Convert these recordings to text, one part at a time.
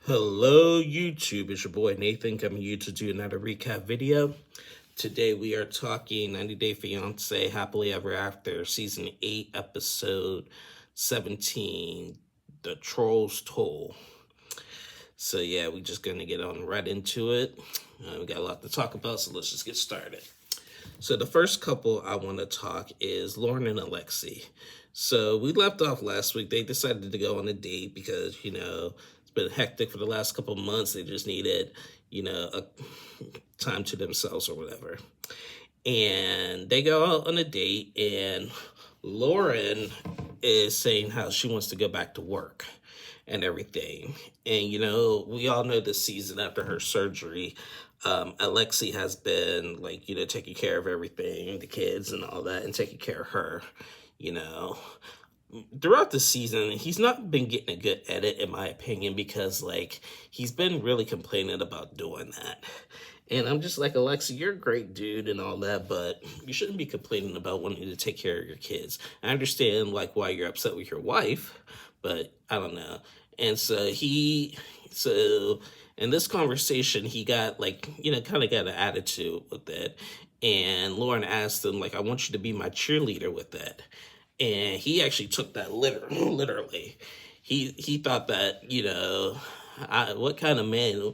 Hello YouTube, it's your boy Nathan coming to you to do another recap video. Today we are talking 90 Day Fiancé Happily Ever After Season 8 Episode 17, The Troll's Toll. So yeah, we're just going to get on right into it. We got a lot to talk about, so let's just get started. So the first couple I want to talk is Lauren and Alexi. So we left off last week. They decided to go on a date because, it's been hectic for the last couple of months. They just needed, a time to themselves or whatever. And they go out on a date, and Lauren is saying how she wants to go back to work and everything. And, we all know this season after her surgery, Alexi has been taking care of everything, the kids and all that, and taking care of her, you know. Throughout the season, he's not been getting a good edit, in my opinion, because he's been really complaining about doing that. And I'm just like, Alexi, you're a great dude and all that, but you shouldn't be complaining about wanting to take care of your kids. I understand why you're upset with your wife, but I don't know. And so in this conversation, he got kind of got an attitude with it. And Lauren asked him, I want you to be my cheerleader with that. And he actually took that literally. He thought that, what kind of man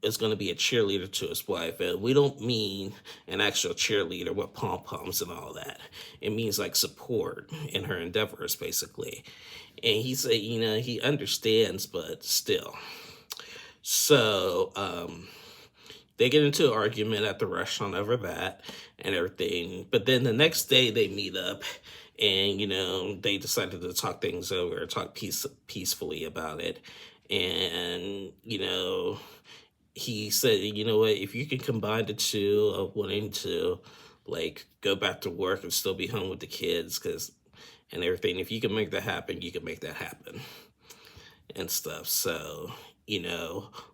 is going to be a cheerleader to his wife? And we don't mean an actual cheerleader with pom-poms and all that. It means support in her endeavors, basically. And he said, he understands, but still. So, they get into an argument at the restaurant over that and everything. But then the next day they meet up and, they decided to talk things over, talk peacefully about it. And, he said, you know what, if you can combine the two of wanting to, go back to work and still be home with the kids and everything, if you can make that happen, you can make that happen and stuff. So,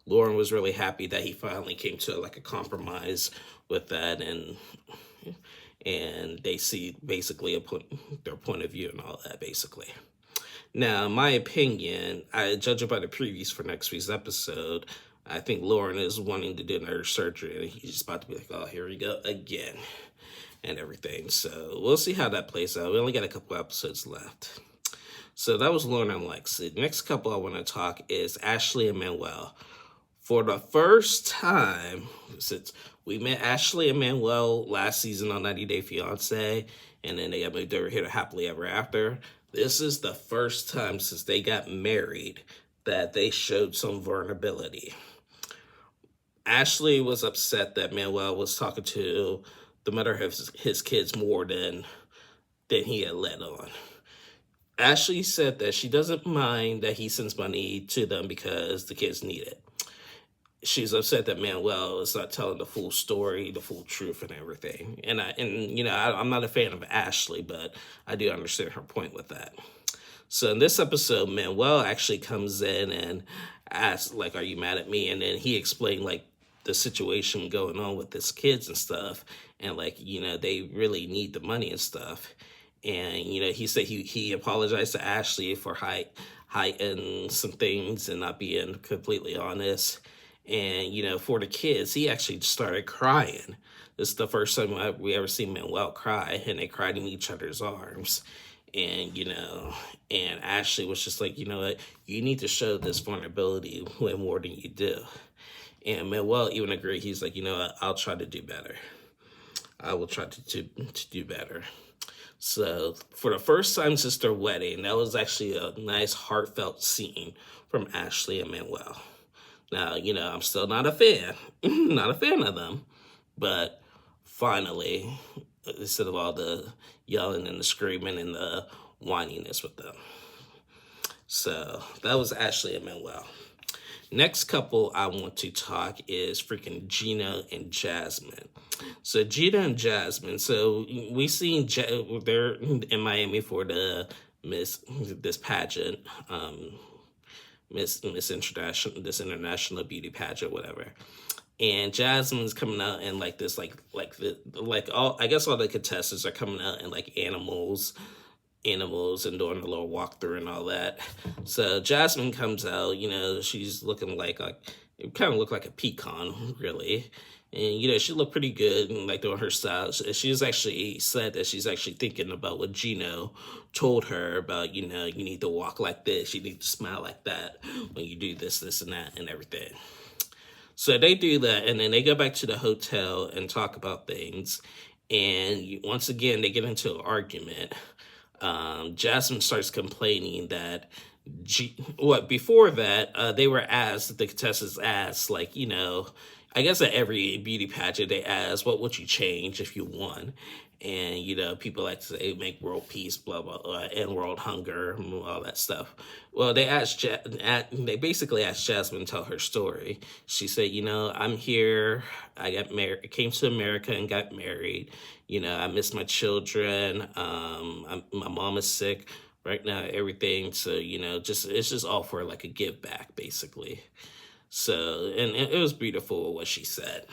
Lauren was really happy that he finally came to a compromise with that, and they see basically their point of view and all that, basically. Now, in my opinion, I judge it by the previews for next week's episode. I think Lauren is wanting to do another surgery, and he's just about to be like, oh, here we go again, and everything. So we'll see how that plays out. We only got a couple episodes left. So that was Lauren and Lexi. The next couple I want to talk is Ashley and Manuel. For the first time since we met Ashley and Manuel last season on 90 Day Fiancé, and then they got moved over here to Happily Ever After, this is the first time since they got married that they showed some vulnerability. Ashley was upset that Manuel was talking to the mother of his kids more than he had let on. Ashley said that she doesn't mind that he sends money to them because the kids need it. She's upset that Manuel is not telling the full story, the full truth and everything. And I'm not a fan of Ashley, but I do understand her point with that. So in this episode, Manuel actually comes in and asks, are you mad at me? And then he explained, the situation going on with his kids and stuff. And, they really need the money and stuff. And, he said he apologized to Ashley for hiding some things and not being completely honest. And, for the kids, he actually started crying. This is the first time we ever seen Manuel cry, and they cried in each other's arms. And, and Ashley was just like, you know what, you need to show this vulnerability way more than you do. And Manuel even agreed. He's like, I'll try to do better. I will try to do better. So for the first time since their wedding, that was actually a nice heartfelt scene from Ashley and Manuel. Now, I'm still not a fan, not a fan of them, but finally, instead of all the yelling and the screaming and the whininess with them. So that was Ashley and Manuel. Next couple I want to talk is freaking Gina and Jasmine. So Gina and Jasmine, so we seen they're in Miami for the this pageant, Miss International, this international beauty pageant, whatever. And Jasmine's coming out in all I guess all the contestants are coming out in animals animals and doing a little walkthrough and all that. So Jasmine comes out, she's looking like it kind of looked like a pecan, really. And she looked pretty good and like doing her style. She's actually said that she's actually thinking about what Gino told her about, you need to walk like this, you need to smile like that when you do this, and that, and everything. So they do that, and then they go back to the hotel and talk about things. And once again, they get into an argument. Jasmine starts complaining that before that, the contestants asked, like, I guess at every beauty pageant, they ask, what would you change if you won? And, people like to say, make world peace, blah, blah, blah, end world hunger, all that stuff. Well, they basically asked Jasmine to tell her story. She said, I'm here, I got married, came to America and got married. I miss my children. My mom is sick right now, everything. So, it's just all for like a give back, basically. So, and it was beautiful what she said.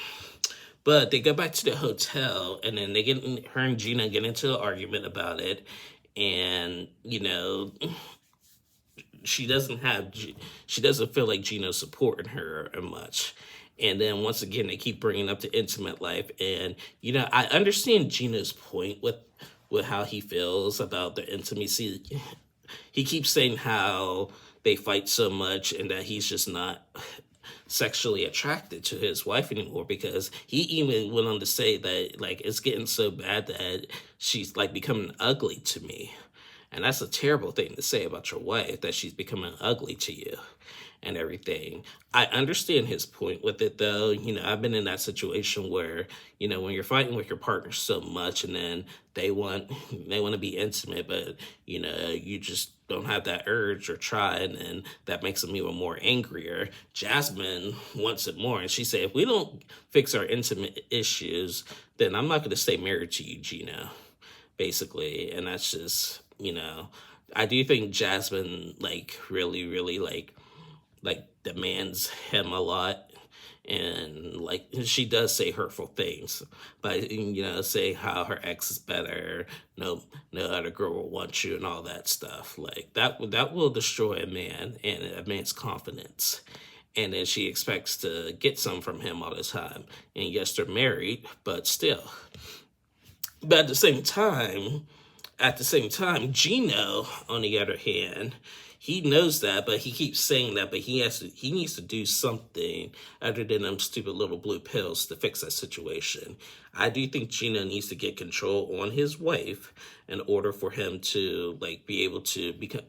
But they go back to the hotel, and then her and Gina get into an argument about it. And, she doesn't feel like Gino's supporting her much. And then once again, they keep bringing up the intimate life. And, I understand Gino's point with how he feels about the intimacy. He keeps saying how they fight so much and that he's just not sexually attracted to his wife anymore, because he even went on to say that, like, it's getting so bad that she's like becoming ugly to me. And that's a terrible thing to say about your wife, that she's becoming ugly to you and everything. I understand his point with it, though. I've been in that situation where, when you're fighting with your partner so much, and then they want to be intimate, but, you just don't have that urge or try, and then that makes them even more angrier. Jasmine wants it more, and she said, if we don't fix our intimate issues, then I'm not going to stay married to you, Gino, basically. And that's just, I do think Jasmine, like, really, really, like demands him a lot. And, like, she does say hurtful things, but, say how her ex is better, no other girl will want you, and all that stuff. Like, that will destroy a man and a man's confidence. And then she expects to get some from him all the time. And yes, they're married, but still. But at the same time, Gino, on the other hand, he knows that, but he keeps saying that, but he needs to do something other than them stupid little blue pills to fix that situation. I do think Gino needs to get control on his wife in order for him to, like, be able to become,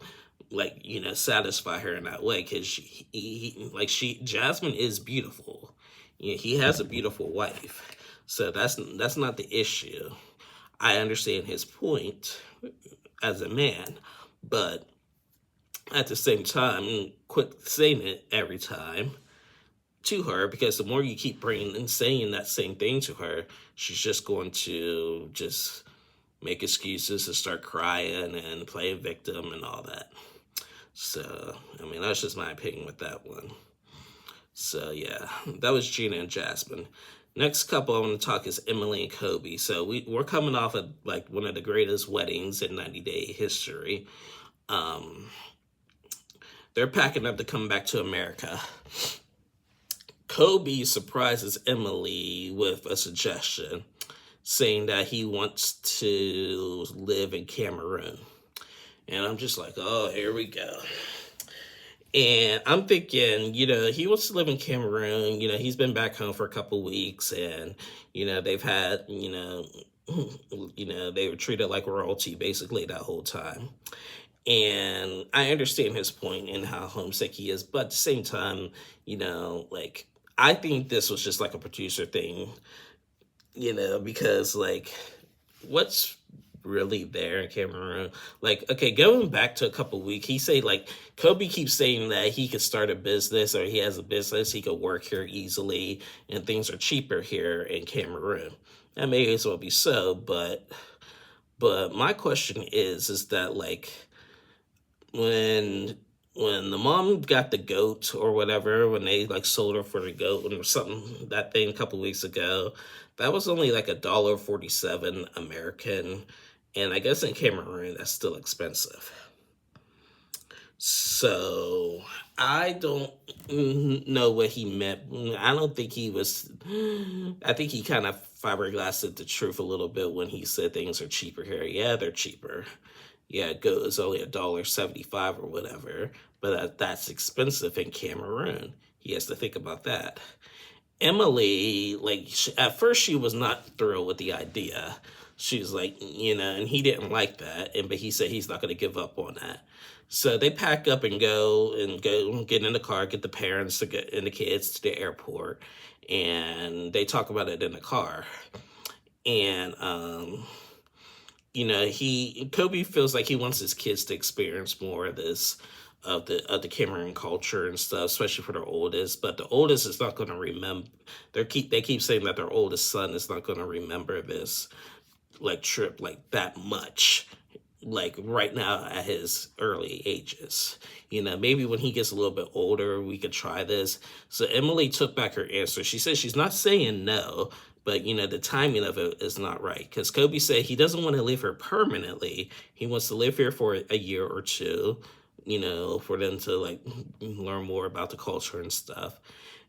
like, satisfy her in that way, because Jasmine is beautiful. He has a beautiful wife, so that's not the issue. I understand his point as a man, but at the same time, quit saying it every time to her, because the more you keep bringing and saying that same thing to her, she's just going to just make excuses and start crying and play victim and all that. So, that's just my opinion with that one. So, yeah, that was Gina and Jasmine. Next couple I want to talk is Emily and Kobe. So we're coming off of, like, one of the greatest weddings in 90-day history. They're packing up to come back to America. Kobe surprises Emily with a suggestion, saying that he wants to live in Cameroon. And I'm just like, oh, here we go. And I'm thinking, he wants to live in Cameroon. He's been back home for a couple weeks, and, they've had, they were treated like royalty basically that whole time. And I understand his point and how homesick he is, but at the same time, like, I think this was just like a producer thing, because, like, what's really there in Cameroon? Like, okay, going back to a couple weeks, Kobe keeps saying that he could start a business, or he has a business, he could work here easily, and things are cheaper here in Cameroon. That may as well be so, but my question is that, like, when the mom got the goat or whatever, when they, like, sold her for the goat or something, that thing a couple weeks ago, that was only like $1.47 American. And I guess in Cameroon, that's still expensive. So I don't know what he meant. I don't think he was. I think he kind of fiberglassed the truth a little bit when he said things are cheaper here. Yeah, they're cheaper. Yeah, it goes only $1.75 or whatever, but that's expensive in Cameroon. He has to think about that. Emily, like, at first she was not thrilled with the idea. She was like, and he didn't like that, but he said he's not going to give up on that. So they pack up and go get in the car, get the parents to get and the kids to the airport, and they talk about it in the car. And Kobe feels like he wants his kids to experience more of this of the Cameroon culture and stuff, especially for their oldest. But the oldest is not going to remember. They keep saying that their oldest son is not going to remember this like trip like that much. Like right now at his early ages, maybe when he gets a little bit older, we could try this. So Emily took back her answer. She says she's not saying no, but the timing of it is not right, because Kobe said he doesn't want to live here permanently. He wants to live here for a year or two, for them to like learn more about the culture and stuff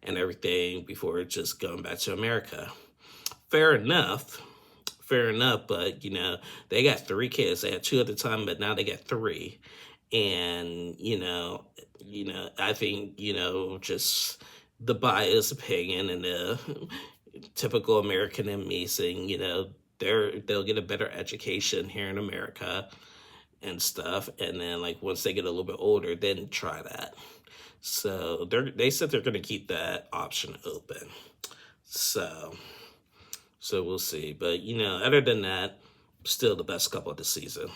and everything before just going back to America. Fair enough, but they got 3 kids. They had 2 at the time, but now they got 3. And I think just the biased opinion and the typical American in me saying they'll get a better education here in America and stuff, and then like once they get a little bit older, then try that. So they said they're going to keep that option open. So we'll see. But other than that, still the best couple of the season.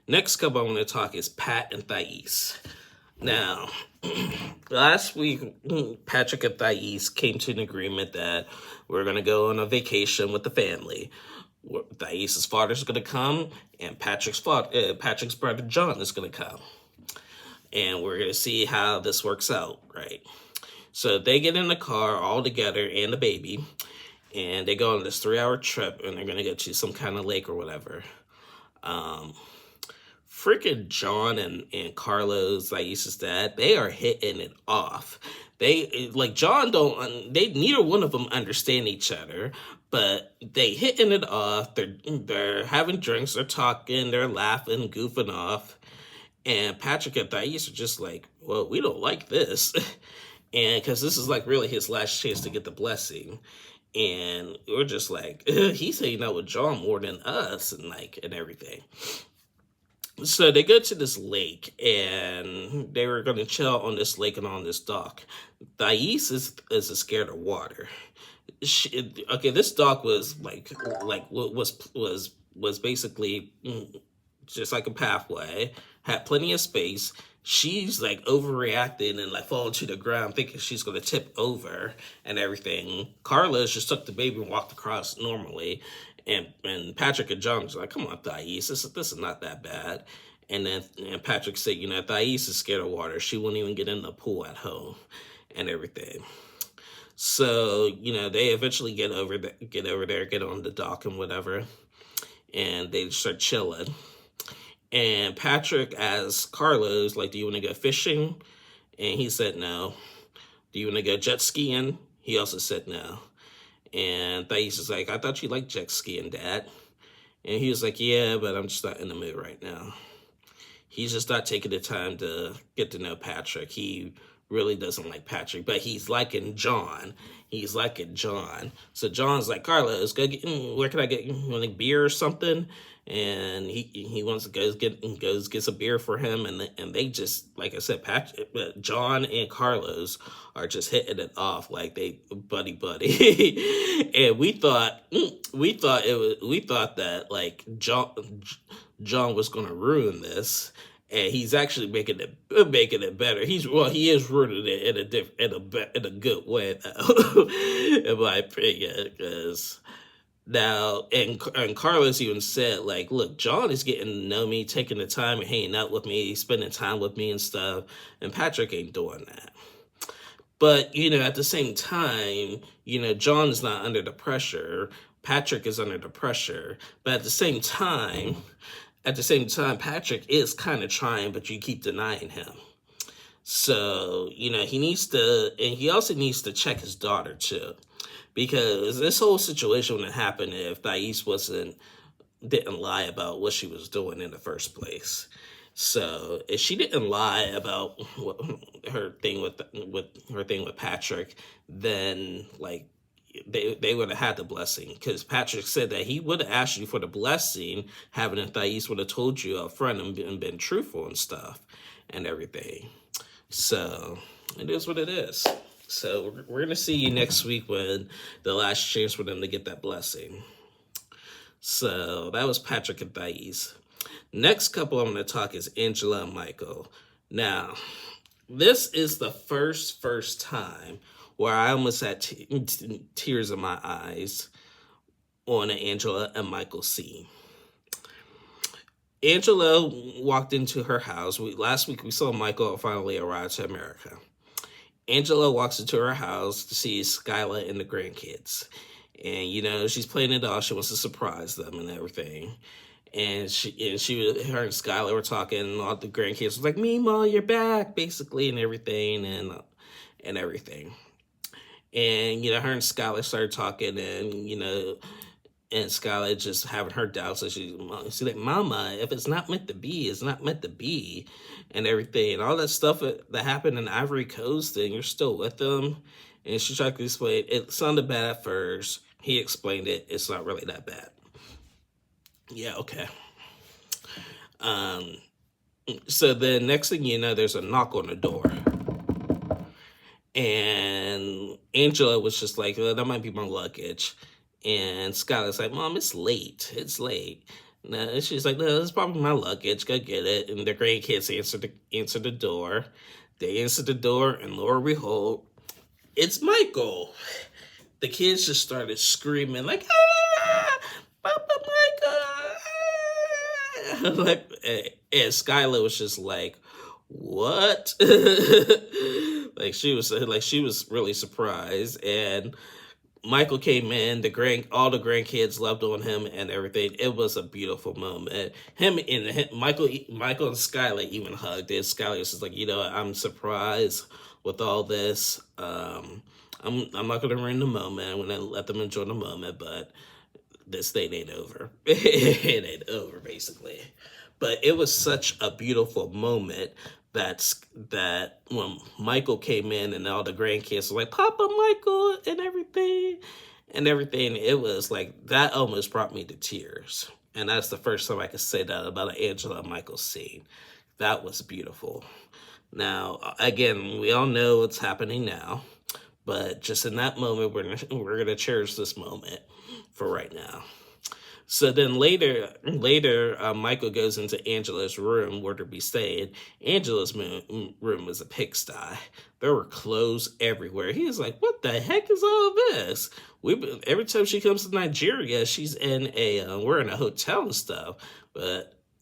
Next couple I want to talk is Pat and Thais. Now, last week, Patrick and Thais came to an agreement that we're going to go on a vacation with the family. Thais' father's going to come, and Patrick's brother John is going to come. And we're going to see how this works out, right? So they get in the car all together and the baby, and they go on this 3-hour trip, and they're going to go to some kind of lake or whatever. Freaking John and Carlos, Thais' dad, they are hitting it off. They like John they neither one of them understand each other, but they hitting it off. They're having drinks, they're talking, they're laughing, goofing off. And Patrick and Thais are just like, well, we don't like this. And because this is like really his last chance to get the blessing. And we're just like, he's hanging out with John more than us and everything. So they go to this lake, and they were going to chill on this lake and on this dock. Thais is scared of water. This dock was was basically just like a pathway, had plenty of space. She's like overreacting and like falling to the ground, thinking she's gonna tip over and everything. Carlos just took the baby and walked across normally, and Patrick and John was like, "Come on, Thais, this is not that bad." And then Patrick said, Thais is scared of water. She won't even get in the pool at home and everything. So they eventually get over there, get on the dock and whatever, and they start chilling. And Patrick asked Carlos, like, do you want to go fishing? And he said no. Do you want to go jet skiing? He also said no. And Thais is like, I thought you liked jet skiing, Dad. And he was like, yeah, but I'm just not in the mood right now. He's just not taking the time to get to know Patrick. He really doesn't like Patrick, but he's liking John. So John's like, Carlos, where can I get like beer or something? And he wants to goes get some beer for him, and they just, like I said, John and Carlos are just hitting it off like they buddy. And we thought that like John was gonna ruin this. And he's actually making it better. He is ruining it in a good way, though, in my opinion. Because now, and Carlos even said, like, look, John is getting to know me, taking the time and hanging out with me, spending time with me and stuff, and Patrick ain't doing that. But at the same time, John is not under the pressure. Patrick is under the pressure, but at the same time, Patrick is kind of trying, but you keep denying him. So, he needs to, and he also needs to check his daughter too, because this whole situation wouldn't happen if Thais didn't lie about what she was doing in the first place. So if she didn't lie about her thing with Patrick, then like they would have had the blessing, because Patrick said that he would have asked you for the blessing, having Thais would have told you up front and been truthful and stuff and everything. So it is what it is. So we're going to see you next week when the last chance for them to get that blessing. So that was Patrick and Thais. Next couple I'm going to talk is Angela and Michael. Now, this is the first time where I almost had tears in my eyes on an Angela and Michael scene. Angela walked into her house. Last week we saw Michael finally arrive to America. Angela walks into her house to see Skyla and the grandkids. And, she's playing it off. She wants to surprise them and everything. And her and Skyla were talking, and all the grandkids was like, Mima, you're back, basically, and everything, and everything. And, her and Skyla started talking, and Skyla just having her doubts. So she's like, Mama, if it's not meant to be, it's not meant to be, and everything. And all that stuff that happened in Ivory Coast, and you're still with them. And she tried to explain, it sounded bad at first. He explained it. It's not really that bad. Yeah, okay. So the next thing you know, there's a knock on the door. And Angela was just like, that might be my luggage. And Skylar's like, Mom, it's late. It's late. And she's like, no, it's probably my luggage. Go get it. And the grandkids answer the door. They answer the door, and lo and behold, it's Michael. The kids just started screaming like, Papa Michael! Like, and Skylar was just like, what? she was really surprised. And Michael came in, all the grandkids loved on him and everything. It was a beautiful moment. Michael and Skylar even hugged it. Skylar was just like, I'm surprised with all this. I'm not going to ruin the moment. I'm going to let them enjoy the moment, but this thing ain't over. It ain't over, basically. But it was such a beautiful moment that when Michael came in and all the grandkids were like, Papa Michael, and everything, it was like, that almost brought me to tears. And that's the first time I could say that about an Angela and Michael scene. That was beautiful. Now, again, we all know what's happening now. But just in that moment, we're going to cherish this moment for right now. So then later, Michael goes into Angela's room where to be staying. Angela's room was a pigsty. There were clothes everywhere. He was like, what the heck is all this? Every time she comes to Nigeria, we're in a hotel and stuff.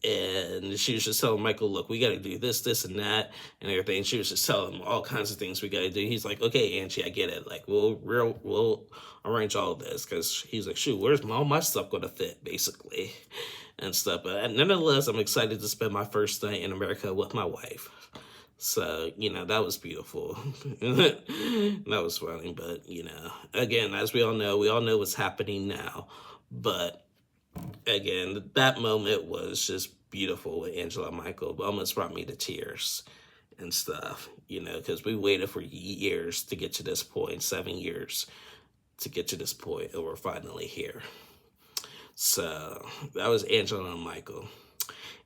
And she was just telling Michael, look, we got to do this, and that, and everything. She was just telling him all kinds of things we got to do. He's like, okay, Angie, I get it. Like, we'll arrange all of this, because he's like, shoot, where's all my stuff going to fit, basically, and stuff. But nonetheless, I'm excited to spend my first night in America with my wife. So, that was beautiful. That was funny. But, again, as we all know what's happening now. But again, that moment was just beautiful with Angela and Michael. It almost brought me to tears and stuff, because we waited for years to get to this point, 7 years to get to this point, and we're finally here. So that was Angela and Michael.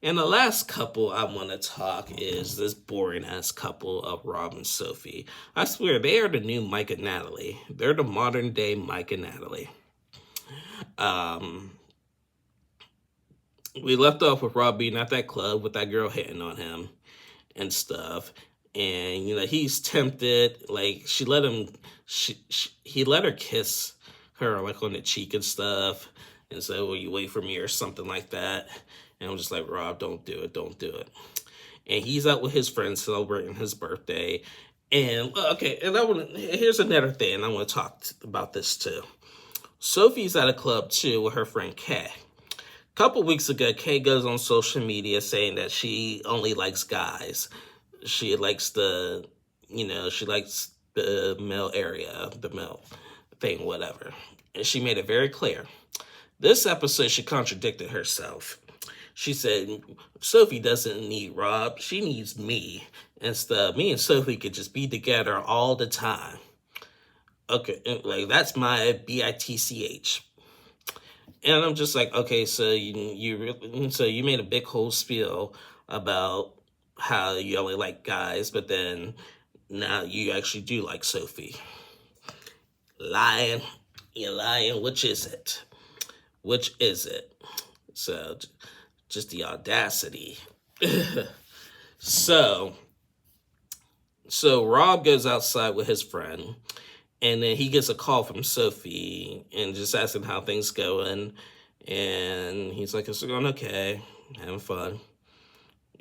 And the last couple I want to talk is this boring-ass couple of Rob and Sophie. I swear, they are the new Mike and Natalie. They're the modern-day Mike and Natalie. We left off with Rob being at that club with that girl hitting on him and stuff. And, he's tempted. Like, he let her kiss her, like, on the cheek and stuff. And say, will you wait for me or something like that? And I'm just like, Rob, don't do it. And he's out with his friends celebrating his birthday. And, okay, and here's another thing. I want to talk about this, too. Sophie's at a club too with her friend Kay. A couple weeks ago, Kay goes on social media saying that she only likes guys. She likes she likes the male area, the male thing, whatever. And she made it very clear. This episode, she contradicted herself. She said, Sophie doesn't need Rob, she needs me. And stuff. Me and Sophie could just be together all the time. Okay, like that's my bitch. And I'm just like, okay, so you made a big whole spiel about how you only like guys, but then now you actually do like Sophie. Lying, you're lying. Which is it? Which is it? So, just the audacity. so Rob goes outside with his friend, and then he gets a call from Sophie and just asking how things going. And he's like, it's going okay, having fun.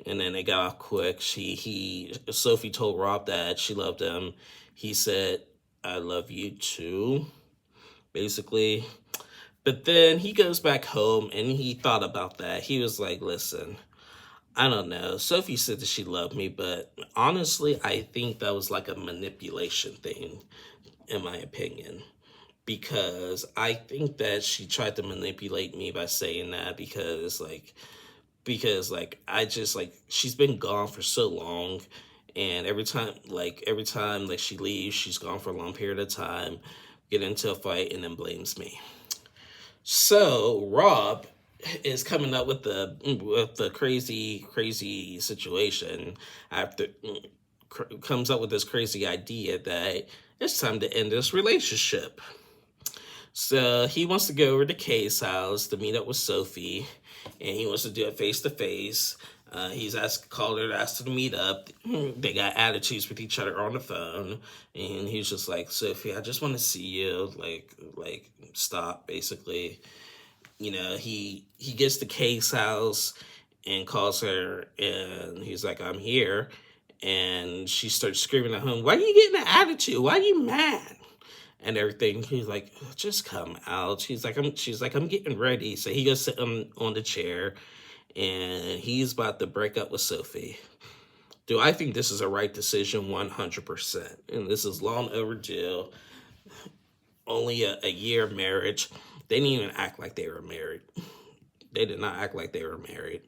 And then they got off quick. Sophie told Rob that she loved him. He said, I love you too, basically. But then he goes back home and he thought about that. He was like, listen, I don't know. Sophie said that she loved me, but honestly, I think that was like a manipulation thing, in my opinion. Because I think that she tried to manipulate me by saying that because I just she's been gone for so long, and every time she leaves, she's gone for a long period of time, get into a fight, and then blames me. So Rob is coming up with the crazy situation after comes up with this crazy idea that it's time to end this relationship. So he wants to go over to Kay's house to meet up with Sophie, and he wants to do it face to face. He's called her, asked her to meet up. They got attitudes with each other on the phone, and he's just like, Sophie, I just want to see you. Like stop, basically. He gets to Kay's house and calls her, and he's like, I'm here. And she starts screaming at him, why are you getting an attitude? Why are you mad? And everything. He's like, just come out. She's like, I'm getting ready. So he goes sit on the chair, and he's about to break up with Sophie. Do I think this is a right decision? 100%. And this is long overdue. Only a year of marriage. They didn't even act like they were married. They did not act like they were married.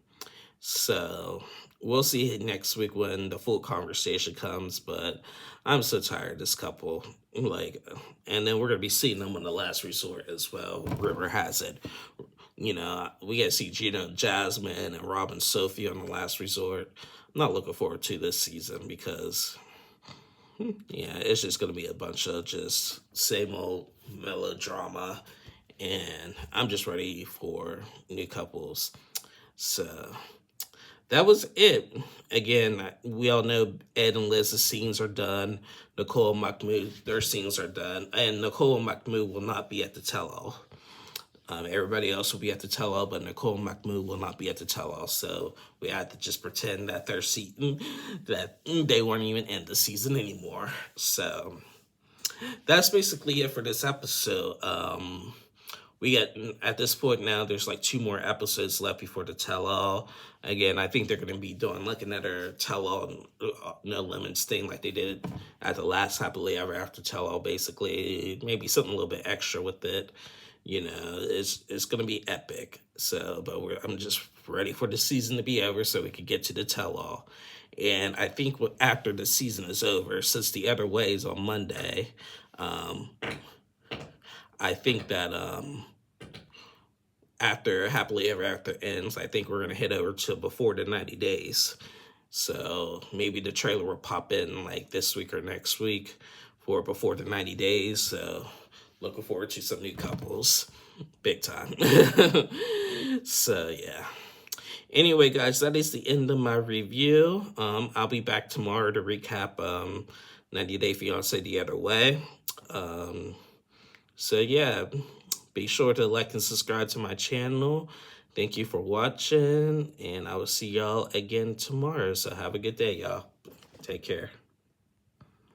So we'll see next week when the full conversation comes, but I'm so tired of this couple. And then we're going to be seeing them on The Last Resort as well. River has it. We got to see Gina, Jasmine, and Rob and Sophie on The Last Resort. I'm not looking forward to this season because, it's just going to be a bunch of just same old melodrama. And I'm just ready for new couples. So that was it. Again, we all know Ed and Liz's scenes are done. Nicole and Mahmoud, their scenes are done. And Nicole and Mahmoud will not be at the tell-all. Everybody else will be at the tell-all, but Nicole and Mahmoud will not be at the tell-all. So we had to just pretend that that they weren't even in the season anymore. So that's basically it for this episode. We got, at this point now, there's 2 more episodes left before the tell-all. Again, I think they're going to be doing another tell-all, no limits thing like they did at the last Happily Ever After tell-all, basically. Maybe something a little bit extra with it. It's going to be epic. So, but I'm just ready for the season to be over so we can get to the tell-all. And I think after the season is over, since The Other Way is on Monday, I think that after Happily Ever After ends, I think we're going to head over to Before the 90 Days. So maybe the trailer will pop in this week or next week for Before the 90 Days. So looking forward to some new couples. Big time. So yeah. Anyway, guys, that is the end of my review. I'll be back tomorrow to recap 90 Day Fiancé The Other Way. So yeah, be sure to like and subscribe to my channel. Thank you for watching, and I will see y'all again tomorrow. So have a good day, y'all. Take care.